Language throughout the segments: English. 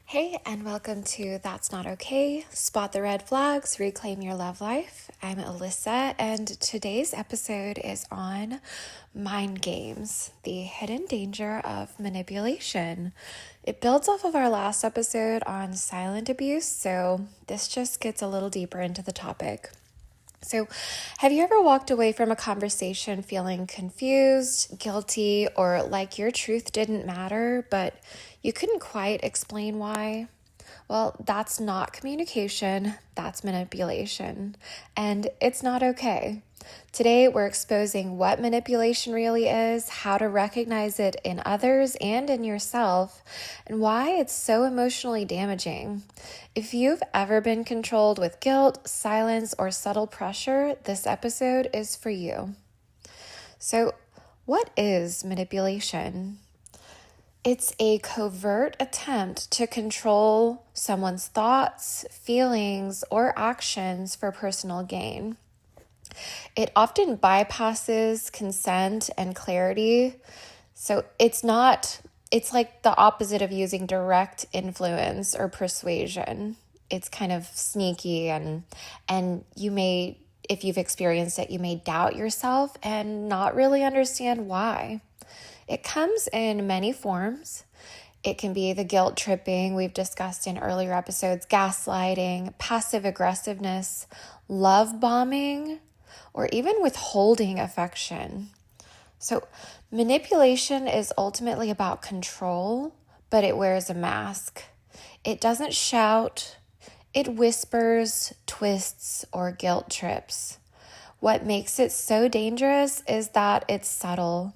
Hey, and welcome to That's Not Okay. Spot the red flags, reclaim your love life. I'm Alyssa, and today's episode is on mind games, the hidden danger of manipulation. It builds off of our last episode on silent abuse, so this just gets a little deeper into the topic. So, have you ever walked away from a conversation feeling confused, guilty, or like your truth didn't matter, but you couldn't quite explain why? Well, that's not communication, that's manipulation, and it's not okay. Today, we're exposing what manipulation really is, how to recognize it in others and in yourself, and why it's so emotionally damaging. If you've ever been controlled with guilt, silence, or subtle pressure, this episode is for you. So, what is manipulation? It's a covert attempt to control someone's thoughts, feelings, or actions for personal gain. It often bypasses consent and clarity. So it's like the opposite of using direct influence or persuasion. It's kind of sneaky and you may, if you've experienced it, you may doubt yourself and not really understand why. It comes in many forms. It can be the guilt tripping we've discussed in earlier episodes, gaslighting, passive aggressiveness, love bombing, or even withholding affection. So manipulation is ultimately about control, but it wears a mask. It doesn't shout. It whispers, twists, or guilt trips. What makes it so dangerous is that it's subtle.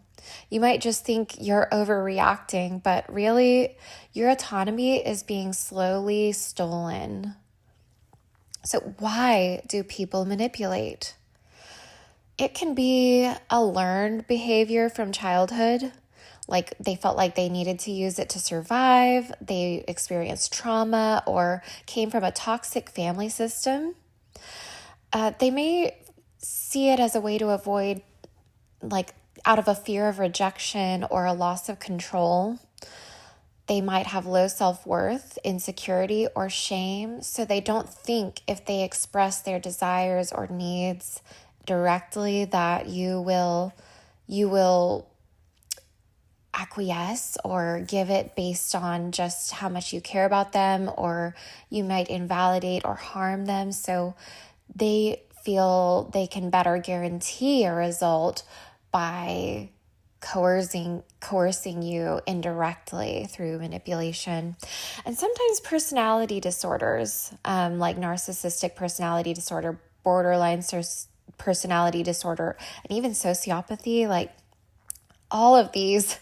You might just think you're overreacting, but really, your autonomy is being slowly stolen. So why do people manipulate? It can be a learned behavior from childhood, like they felt like they needed to use it to survive, they experienced trauma, or came from a toxic family system. They may see it as a way to avoid, like, out of a fear of rejection or a loss of control. They might have low self-worth, insecurity, or shame, so they don't think if they express their desires or needs directly that you will acquiesce or give it based on just how much you care about them, or you might invalidate or harm them. So they feel they can better guarantee a result by coercing you indirectly through manipulation. And sometimes personality disorders, like narcissistic personality disorder, borderline personality disorder, and even sociopathy, like all of these,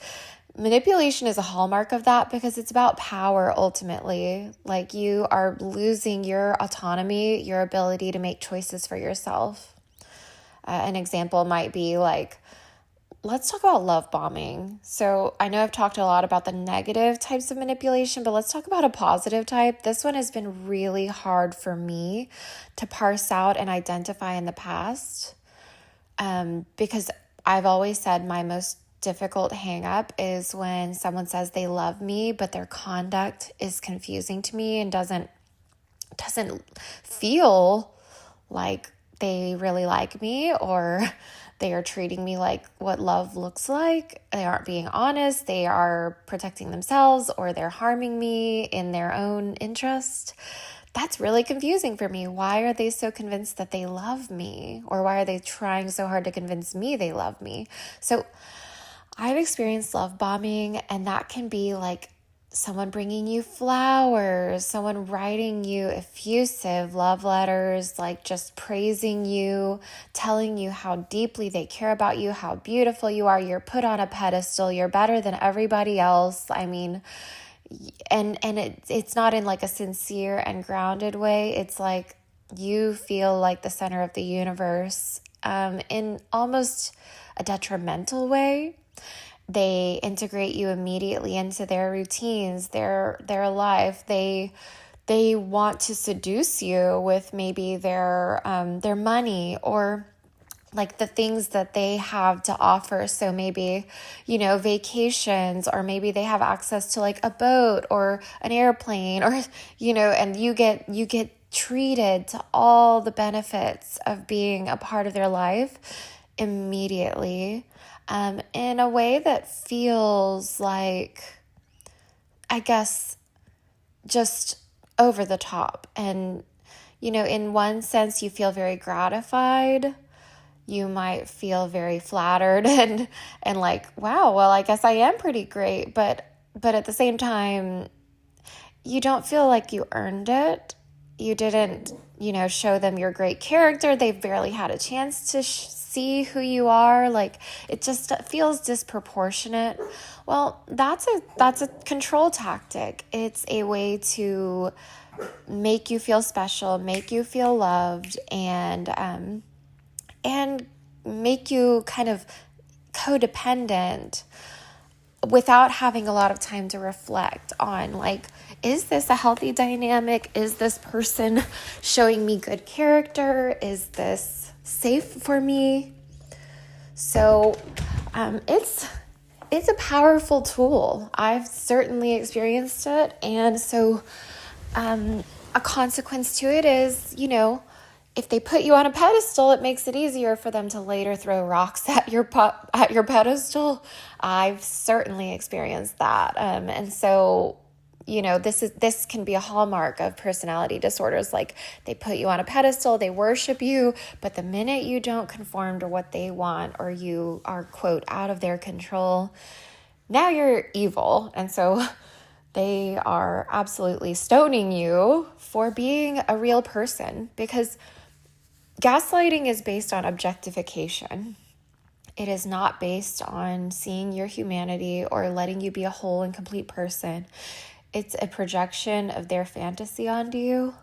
manipulation is a hallmark of that because it's about power ultimately. Like you are losing your autonomy, your ability to make choices for yourself. An example might be like, let's talk about love bombing. So I know I've talked a lot about the negative types of manipulation, but let's talk about a positive type. This one has been really hard for me to parse out and identify in the past, because I've always said my most difficult hang up is when someone says they love me, but their conduct is confusing to me and doesn't feel like they really like me, or they are treating me like what love looks like. They aren't being honest. They are protecting themselves, or they're harming me in their own interest. That's really confusing for me. Why are they so convinced that they love me? Or why are they trying so hard to convince me they love me? So I've experienced love bombing, and that can be like someone bringing you flowers, someone writing you effusive love letters, like just praising you, telling you how deeply they care about you, how beautiful you are, you're put on a pedestal, you're better than everybody else. I mean, and it's not in like a sincere and grounded way. It's like you feel like the center of the universe, in almost a detrimental way. They integrate you immediately into their routines, their life. They want to seduce you with maybe their money, or like the things that they have to offer. So maybe, vacations, or maybe they have access to like a boat or an airplane, or, and you get treated to all the benefits of being a part of their life immediately, in a way that feels like, I guess, just over the top. And, in one sense, you feel very gratified. You might feel very flattered and like, wow, well, I guess I am pretty great. But at the same time, you don't feel like you earned it. You didn't, show them your great character. They've barely had a chance to see who you are. Like, it just feels disproportionate. Well, that's a control tactic. It's a way to make you feel special, make you feel loved, and make you kind of codependent without having a lot of time to reflect on, like, is this a healthy dynamic? Is this person showing me good character? Is this safe for me? So it's a powerful tool. I've certainly experienced it. And so a consequence to it is, if they put you on a pedestal, it makes it easier for them to later throw rocks at your pedestal. I've certainly experienced that. And so, this can be a hallmark of personality disorders. Like, they put you on a pedestal, they worship you, but the minute you don't conform to what they want, or you are, quote, out of their control, now you're evil. And so they are absolutely stoning you for being a real person, because gaslighting is based on objectification. It is not based on seeing your humanity or letting you be a whole and complete person. It's a projection of their fantasy onto you.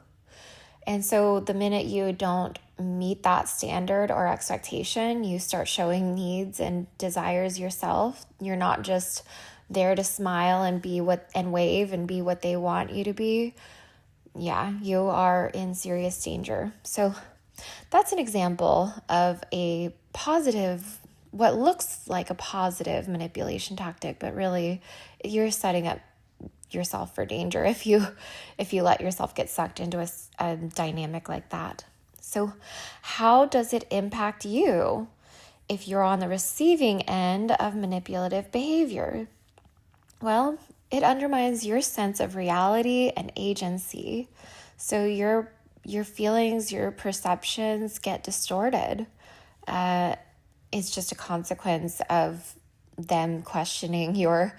And so the minute you don't meet that standard or expectation, you start showing needs and desires yourself. You're not just there to smile and wave and be what they want you to be. Yeah, you are in serious danger. So that's an example of a positive, what looks like a positive manipulation tactic, but really you're setting up yourself for danger if you let yourself get sucked into a dynamic like that. So how does it impact you if you're on the receiving end of manipulative behavior? Well, it undermines your sense of reality and agency. So your feelings, your perceptions get distorted. It's just a consequence of them questioning your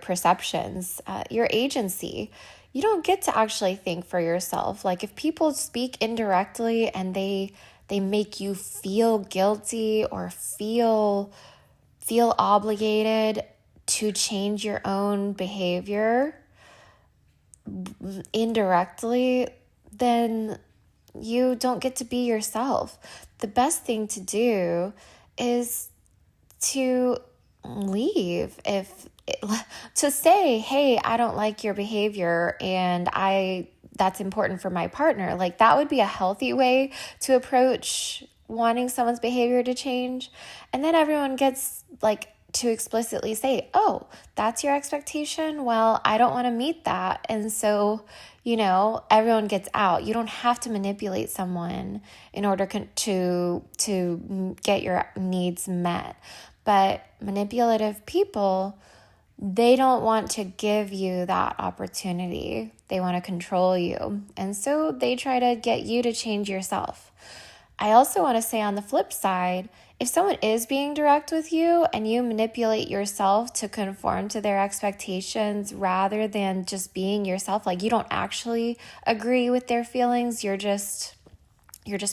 perceptions, your agency. You don't get to actually think for yourself. Like, if people speak indirectly and they make you feel guilty or feel obligated to change your own behavior indirectly, then you don't get to be yourself. The best thing to do is to leave. To say, hey, I don't like your behavior and that's important for my partner. Like, that would be a healthy way to approach wanting someone's behavior to change. And then everyone gets like to explicitly say, oh, that's your expectation? Well, I don't want to meet that. And so, everyone gets out. You don't have to manipulate someone in order to get your needs met. But manipulative people, they don't want to give you that opportunity. They want to control you. And so they try to get you to change yourself. I also want to say, on the flip side, if someone is being direct with you and you manipulate yourself to conform to their expectations rather than just being yourself, like you don't actually agree with their feelings, you're just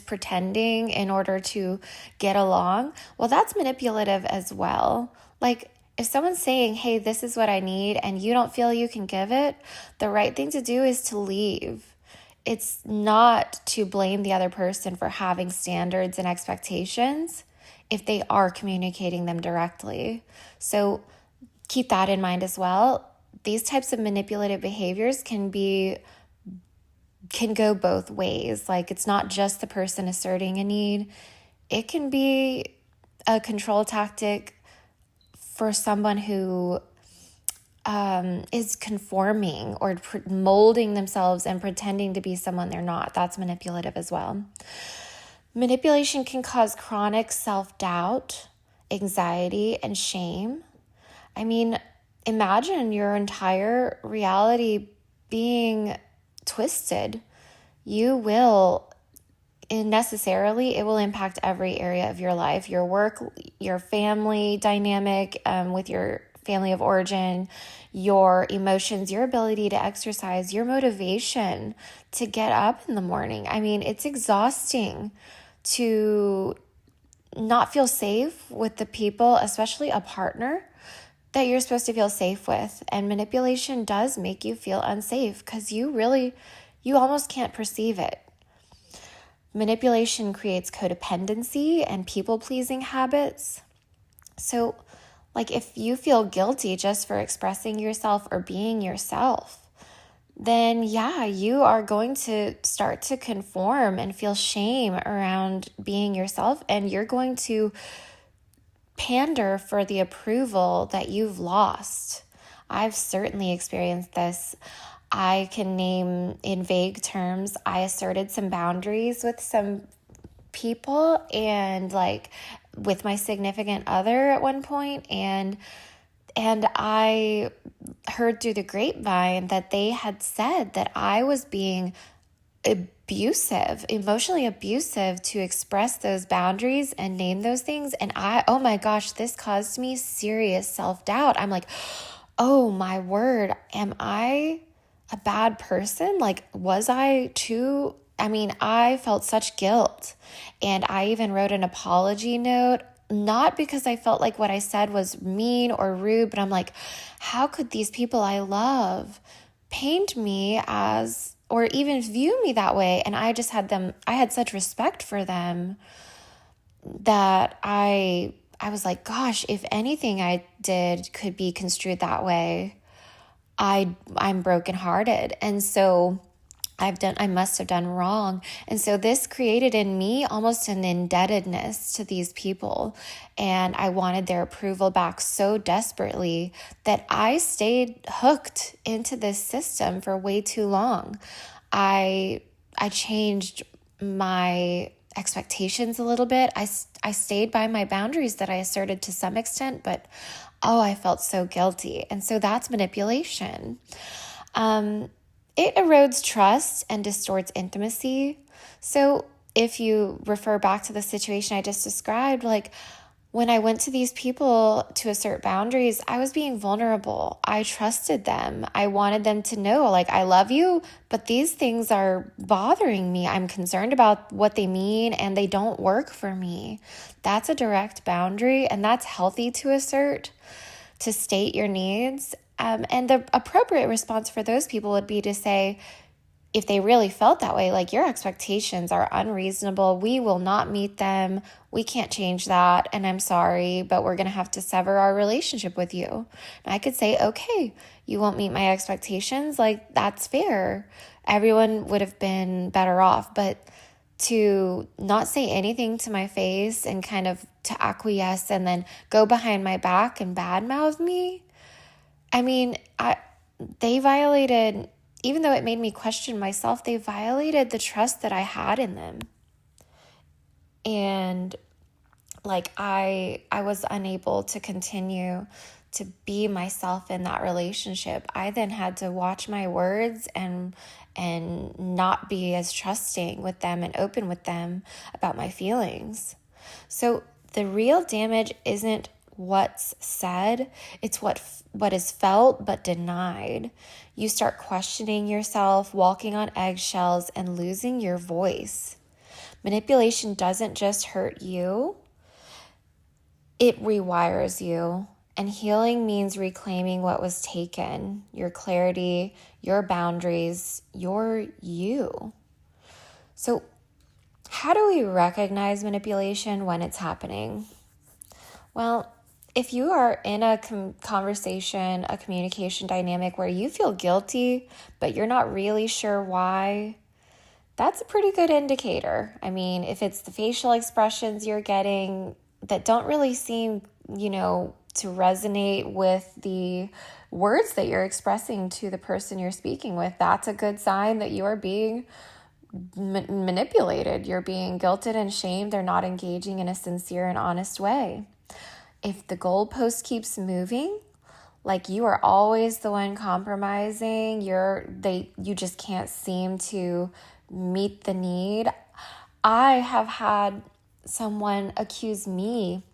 pretending in order to get along, well, that's manipulative as well. Like, if someone's saying, hey, this is what I need, and you don't feel you can give it, the right thing to do is to leave. It's not to blame the other person for having standards and expectations if they are communicating them directly. So keep that in mind as well. These types of manipulative behaviors can go both ways. Like, it's not just the person asserting a need. it can be a control tactic for someone who is conforming or molding themselves and pretending to be someone they're not. That's manipulative as well. Manipulation can cause chronic self-doubt, anxiety, and shame. I mean, imagine your entire reality being twisted. You will necessarily, it will impact every area of your life, your work, your family dynamic with your family of origin, your emotions, your ability to exercise, your motivation to get up in the morning. I mean, it's exhausting to not feel safe with the people, especially a partner that you're supposed to feel safe with. And manipulation does make you feel unsafe because you almost can't perceive it. Manipulation creates codependency and people-pleasing habits. So, like, if you feel guilty just for expressing yourself or being yourself, then yeah, you are going to start to conform and feel shame around being yourself, and you're going to pander for the approval that you've lost. I've certainly experienced this. I can name in vague terms, I asserted some boundaries with some people and like with my significant other at one point, and I heard through the grapevine that they had said that I was being abusive, emotionally abusive, to express those boundaries and name those things. And oh my gosh, this caused me serious self-doubt. I'm like, oh my word, am I a bad person? Like, was I too? I mean, I felt such guilt, and I even wrote an apology note, not because I felt like what I said was mean or rude, but I'm like, how could these people I love paint me as, or even view me that way? And I had such respect for them that I was like, gosh, if anything I did could be construed that way, I'm brokenhearted. And so I must have done wrong. And so this created in me almost an indebtedness to these people. And I wanted their approval back so desperately that I stayed hooked into this system for way too long. I changed my expectations a little bit. I stayed by my boundaries that I asserted to some extent, but I felt so guilty. And so that's manipulation. It erodes trust and distorts intimacy. So if you refer back to the situation I just described, like when I went to these people to assert boundaries, I was being vulnerable. I trusted them. I wanted them to know, like, I love you, but these things are bothering me. I'm concerned about what they mean and they don't work for me. That's a direct boundary, and that's healthy to assert, to state your needs. And the appropriate response for those people would be to say, if they really felt that way, like, your expectations are unreasonable, we will not meet them, we can't change that, and I'm sorry, but we're going to have to sever our relationship with you. And I could say, okay, you won't meet my expectations, like, that's fair. Everyone would have been better off. But to not say anything to my face and kind of to acquiesce and then go behind my back and badmouth me, I mean, they violated, even though it made me question myself, they violated the trust that I had in them. And like, I was unable to continue to be myself in that relationship. I then had to watch my words and not be as trusting with them and open with them about my feelings. So the real damage isn't what's said, it's what is felt but denied. You start questioning yourself, walking on eggshells, and losing your voice. Manipulation doesn't just hurt you, it rewires you. And healing means reclaiming what was taken, your clarity, your boundaries, your you. So how do we recognize manipulation when it's happening? Well, if you are in a conversation, a communication dynamic where you feel guilty, but you're not really sure why, that's a pretty good indicator. I mean, if it's the facial expressions you're getting that don't really seem, to resonate with the words that you're expressing to the person you're speaking with, that's a good sign that you are being manipulated. You're being guilted and shamed. They're not engaging in a sincere and honest way. If the goalpost keeps moving, like you are always the one compromising, you just can't seem to meet the need. I have had someone accuse me.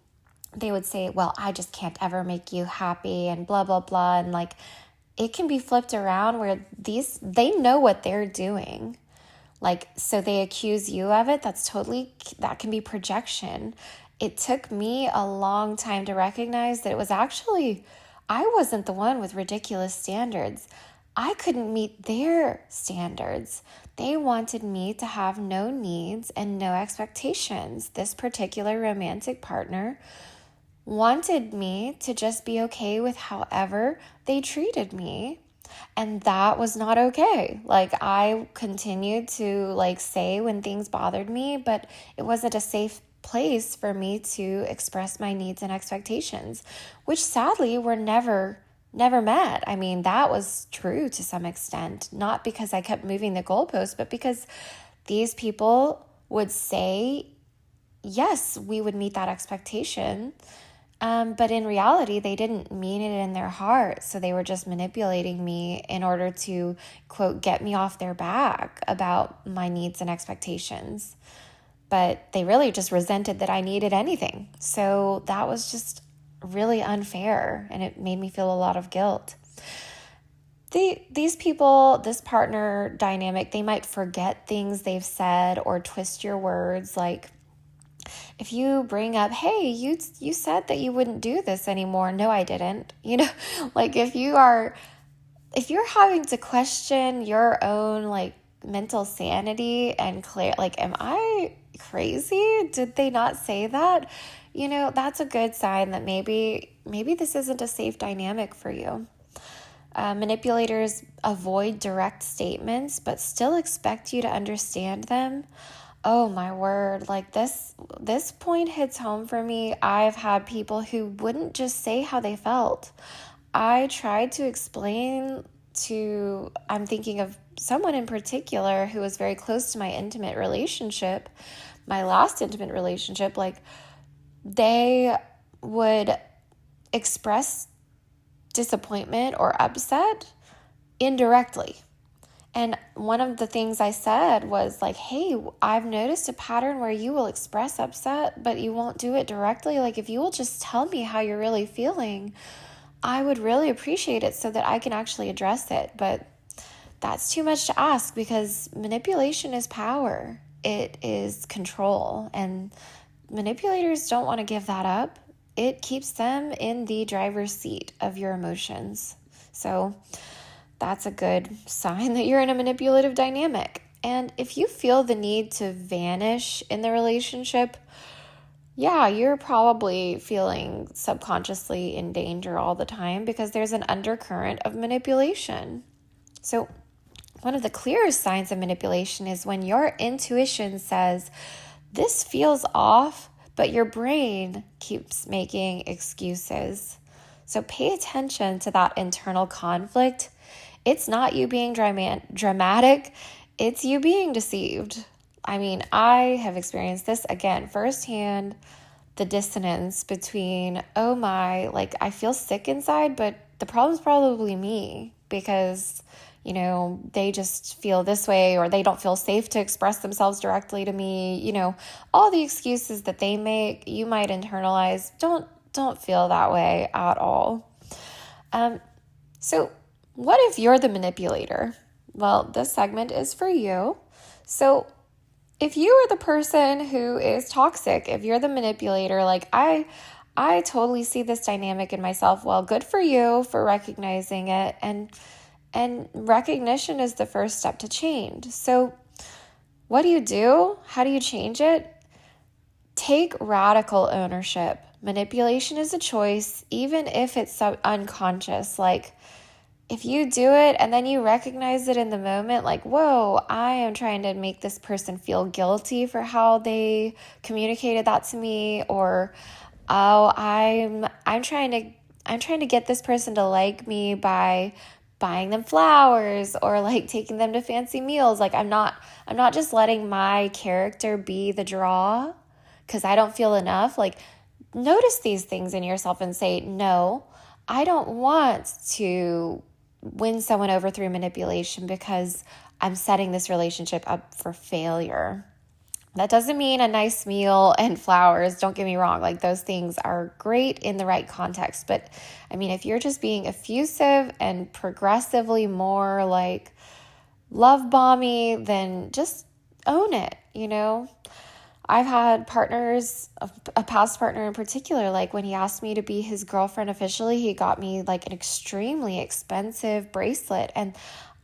They would say, well, I just can't ever make you happy and blah, blah, blah. And like, it can be flipped around where they know what they're doing. Like, so they accuse you of it. That can be projection. It took me a long time to recognize that it was actually, I wasn't the one with ridiculous standards. I couldn't meet their standards. They wanted me to have no needs and no expectations. This particular romantic partner wanted me to just be okay with however they treated me. And that was not okay. Like, I continued to say when things bothered me, but it wasn't a safe place for me to express my needs and expectations, which sadly were never met. I mean, that was true to some extent, not because I kept moving the goalpost, but because these people would say, yes, we would meet that expectation. But in reality, they didn't mean it in their heart. So they were just manipulating me in order to, quote, get me off their back about my needs and expectations. But they really just resented that I needed anything. So that was just really unfair, and it made me feel a lot of guilt. These people, this partner dynamic, they might forget things they've said or twist your words. Like, if you bring up, hey, you said that you wouldn't do this anymore. No, I didn't. Like if you're having to question your own mental sanity and clear, am I crazy? Did they not say that? That's a good sign that maybe this isn't a safe dynamic for you. Manipulators avoid direct statements, but still expect you to understand them. Oh my word, this point hits home for me. I've had people who wouldn't just say how they felt. I tried to explain I'm thinking of someone in particular who was very close to my intimate relationship, my last intimate relationship. They would express disappointment or upset indirectly. And one of the things I said was hey, I've noticed a pattern where you will express upset, but you won't do it directly. If you will just tell me how you're really feeling, I would really appreciate it so that I can actually address it. But that's too much to ask, because manipulation is power. It is control. And manipulators don't want to give that up. It keeps them in the driver's seat of your emotions. So that's a good sign that you're in a manipulative dynamic. And if you feel the need to vanish in the relationship, yeah, you're probably feeling subconsciously in danger all the time, because there's an undercurrent of manipulation. So one of the clearest signs of manipulation is when your intuition says, this feels off, but your brain keeps making excuses. So pay attention to that internal conflict. It's not you being dramatic, it's you being deceived. I mean, I have experienced this again firsthand, the dissonance between, oh my, I feel sick inside, but the problem's probably me, because, they just feel this way, or they don't feel safe to express themselves directly to me. All the excuses that they make, you might internalize. Don't feel that way at all. So what if you're the manipulator? Well, this segment is for you. So if you are the person who is toxic, if you're the manipulator, I totally see this dynamic in myself. Well, good for you for recognizing it. And recognition is the first step to change. So what do? How do you change it? Take radical ownership. Manipulation is a choice, even if it's unconscious. if you do it and then you recognize it in the moment, like, whoa, I am trying to make this person feel guilty for how they communicated that to me, or oh, I'm trying to get this person to like me by buying them flowers or like taking them to fancy meals. Like I'm not just letting my character be the draw because I don't feel enough. Like, notice these things in yourself and say, no, I don't want to win someone over through manipulation because I'm setting this relationship up for failure. That doesn't mean a nice meal and flowers. Don't get me wrong. Like, those things are great in the right context. But I mean, if you're just being effusive and progressively more like love bomby, then just own it, you know? I've had partners, a past partner in particular, like when he asked me to be his girlfriend officially, he got me like an extremely expensive bracelet. And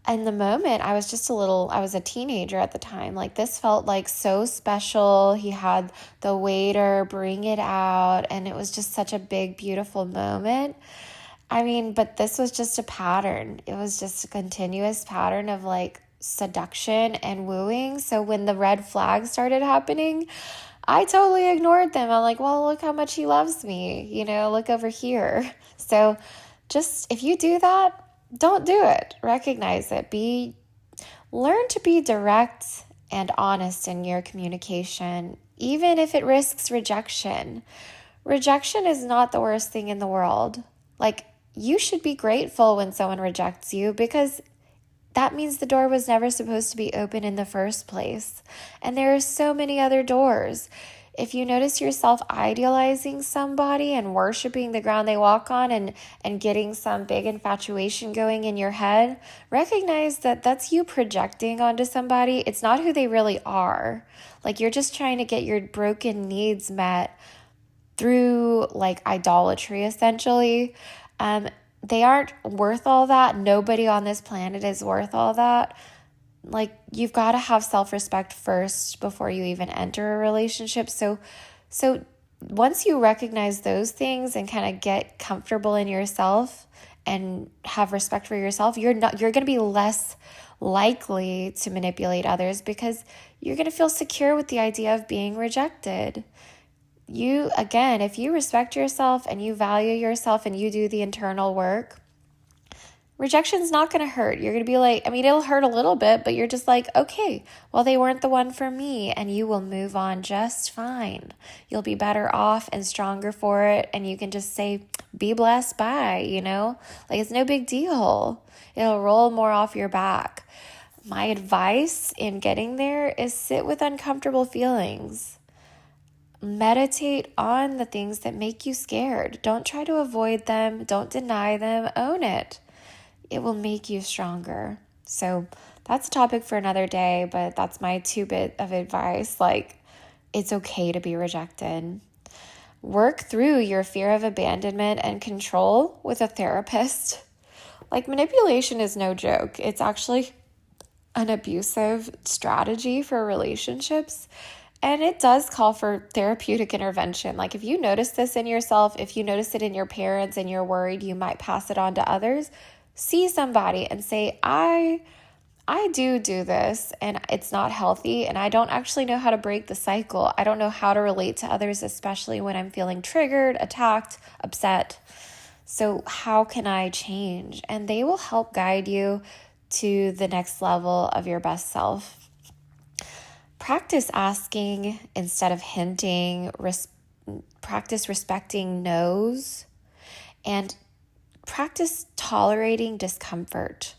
in the moment, I was a teenager at the time. Like, this felt like so special. He had the waiter bring it out, and it was just such a big, beautiful moment. I mean, but this was just a pattern. It was just a continuous pattern of like seduction and wooing. So when the red flags started happening, I totally ignored them. I'm like, well, look how much he loves me. Look over here. So just, if you do that, don't do it. Recognize it. Learn to be direct and honest in your communication, even if it risks rejection. Rejection is not the worst thing in the world. Like, you should be grateful when someone rejects you because that means the door was never supposed to be open in the first place. And there are so many other doors. If you notice yourself idealizing somebody and worshiping the ground they walk on and getting some big infatuation going in your head, recognize that that's you projecting onto somebody. It's not who they really are. Like, you're just trying to get your broken needs met through like idolatry, essentially. They aren't worth all that. Nobody on this planet is worth all that. Like, you've got to have self-respect first before you even enter a relationship. So once you recognize those things and kind of get comfortable in yourself and have respect for yourself, you're going to be less likely to manipulate others because you're going to feel secure with the idea of being rejected. If you respect yourself and you value yourself and you do the internal work, rejection's not going to hurt. You're going to be like, it'll hurt a little bit, but you're just like, okay, well, they weren't the one for me, and you will move on just fine. You'll be better off and stronger for it, and you can just say, be blessed, bye, Like, it's no big deal. It'll roll more off your back. My advice in getting there is sit with uncomfortable feelings. Meditate on the things that make you scared. Don't try to avoid them. Don't deny them. Own it. It will make you stronger. So that's a topic for another day, but that's my 2-bit of advice. Like, it's okay to be rejected. Work through your fear of abandonment and control with a therapist. Like, manipulation is no joke. It's actually an abusive strategy for relationships. And it does call for therapeutic intervention. Like, if you notice this in yourself, if you notice it in your parents and you're worried you might pass it on to others, see somebody and say, I do this and it's not healthy and I don't actually know how to break the cycle. I don't know how to relate to others, especially when I'm feeling triggered, attacked, upset. So how can I change? And they will help guide you to the next level of your best self. Practice asking instead of hinting, practice respecting no's, and practice tolerating discomfort.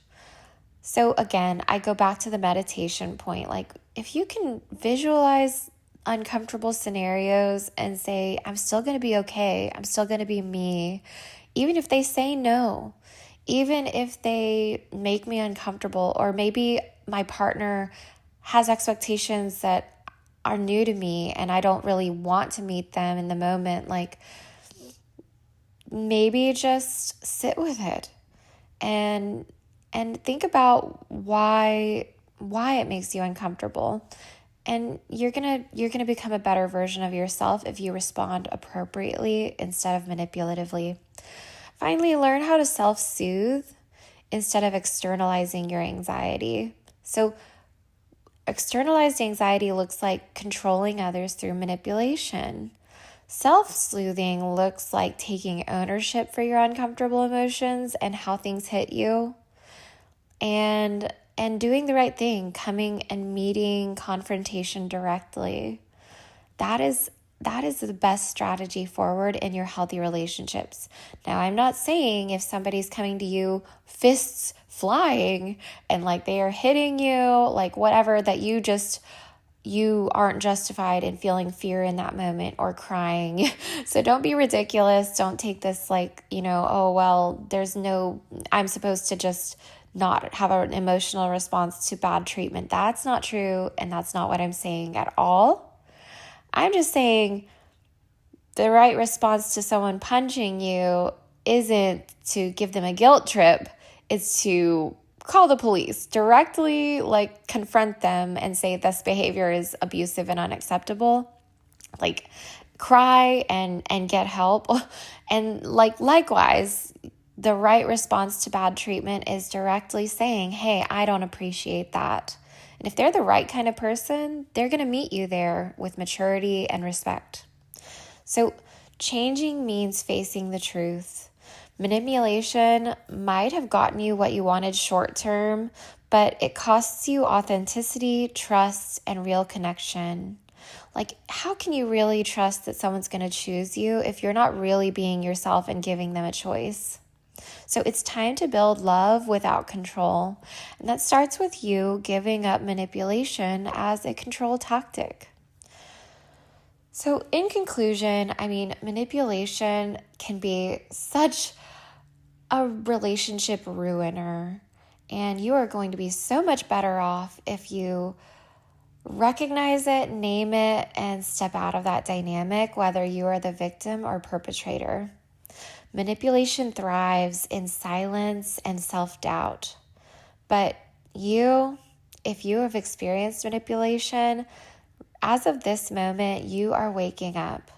So again, I go back to the meditation point. Like, if you can visualize uncomfortable scenarios and say, I'm still going to be okay, I'm still going to be me, even if they say no, even if they make me uncomfortable, or maybe my partner has expectations that are new to me and I don't really want to meet them in the moment, like, maybe just sit with it and think about why it makes you uncomfortable. And you're gonna become a better version of yourself if you respond appropriately instead of manipulatively. Finally, learn how to self-soothe. instead of externalizing your anxiety. So externalized anxiety looks like controlling others through manipulation. Self-soothing looks like taking ownership for your uncomfortable emotions and how things hit you, and doing the right thing, coming and meeting confrontation directly. That is the best strategy forward in your healthy relationships. Now, I'm not saying if somebody's coming to you fists flying and like they are hitting you, like whatever, that you aren't justified in feeling fear in that moment or crying. So don't be ridiculous. Don't take this like, oh, well, I'm supposed to just not have an emotional response to bad treatment. That's not true. And that's not what I'm saying at all. I'm just saying the right response to someone punching you isn't to give them a guilt trip. It's to call the police, directly like confront them and say this behavior is abusive and unacceptable. Like cry and get help. And like likewise, the right response to bad treatment is directly saying, hey, I don't appreciate that. And if they're the right kind of person, they're going to meet you there with maturity and respect. So changing means facing the truth. Manipulation might have gotten you what you wanted short term, but it costs you authenticity, trust, and real connection. Like, how can you really trust that someone's going to choose you if you're not really being yourself and giving them a choice? So it's time to build love without control. And that starts with you giving up manipulation as a control tactic. So in conclusion, manipulation can be such a relationship ruiner. And you are going to be so much better off if you recognize it, name it, and step out of that dynamic, whether you are the victim or perpetrator. Manipulation thrives in silence and self-doubt. But if you have experienced manipulation, as of this moment, you are waking up.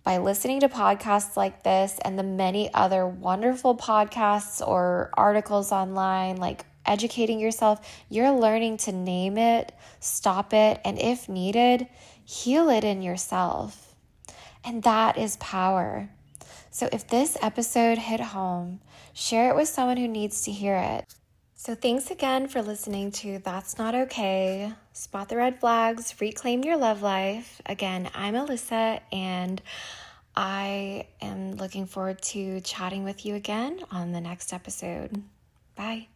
By listening to podcasts like this and the many other wonderful podcasts or articles online, like educating yourself, you're learning to name it, stop it, and if needed, heal it in yourself. And that is power. So if this episode hit home, share it with someone who needs to hear it. So thanks again for listening to That's Not Okay. Spot the red flags, reclaim your love life. Again, I'm Alyssa, and I am looking forward to chatting with you again on the next episode. Bye.